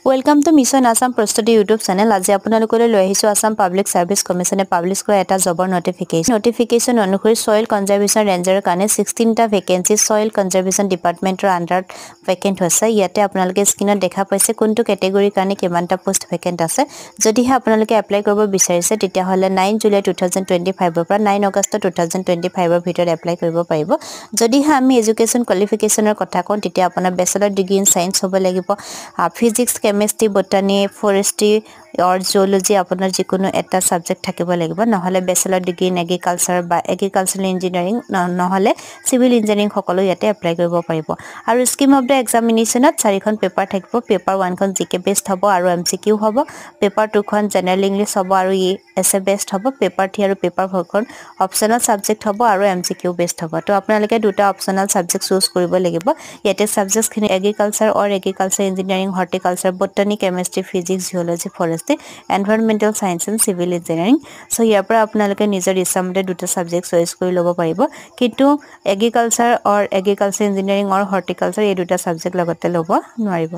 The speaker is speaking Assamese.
Welcome to Mission Assam Prostuti YouTube channel. আজি আপোনালোকলৈ লৈ আহিছো Assam Public Service Commission publish কৰা এটা জবৰ নোটিফিকেশন অনুসৰি সয়েল কনজাৰভেশ্যন ৰেঞ্জৰ কাৰণে 16টা ভেকেন্সি সয়েল কনজাৰভেশ্যন ডিপাৰ্টমেন্টৰ আন্ডাৰত ভেকেন্ট হৈছে ইয়াতে আপোনালোকে স্ক্ৰিনত দেখা পাইছে কোনটো ক্যাটেগৰীৰ কাৰণে কিমানটা পোষ্ট ভেকেন্ট আছে যদিহে আপোনালোকে এপ্লাই কৰিব বিচাৰিছে তেতিয়া হলে 9 জুলাই 2025 ৰ পৰা 9 আগষ্ট 2025 ৰ ভিতৰত এপ্লাই কৰিব পাৰিব যদিহে আমি এডুকেশ্যন কোৱালিফিকেশনৰ কথা কওঁ তেতিয়া আপোনাৰ ব্যাচেলৰ ডিগ্ৰী ইন সায়েন্স হ'ব লাগিব physics chemistry botany forestry or zoology আপোনাৰ যিকোনো এটা সাবজেক্ট থাকিব লাগিব নহলে ব্যাচেলৰ ডিগ্ৰী ইন এগ্ৰিকালচাৰ বা এগ্ৰিকালচাৰাল ইঞ্জিনিয়াৰিং নহলে সিভিল ইঞ্জিনিয়াৰিং সকলো ইয়াতে এপ্লাই কৰিব পাৰিব আৰু স্কিম অফ দা এক্সামিনেশনত চাৰিখন পেপাৰ থাকিব পেপাৰ 1 খন জিকে বেসড হ'ব আৰু এমসিকিউ হ'ব পেপাৰ 2 খন জেনাৰেল ইংলিশ হ'ব আৰু এসএ বেসড হ'ব পেপাৰ 3 আৰু পেপাৰ 4 খন অপচনেল সাবজেক্ট হ'ব আৰু এমসিকিউ বেসড হ'ব তো আপোনালোকে দুটা অপচনেল সাবজেক্ট চুজ কৰিব লাগিব ইয়াতে সাবজেক্টছ খিনি agriculture or agriculture engineering horticulture botany chemistry physics zoology forestry environmental science and civil engineering so ইয়াৰ পৰা আপোনালোকে নিজৰ ইচ্ছামতে দুটা সাবজেক্ট চয়েস কৰি ল'ব পাৰিব কিন্তু agriculture or agriculture engineering or horticulture এই দুটা সাবজেক্ট লগতে ল'ব নোৱাৰিব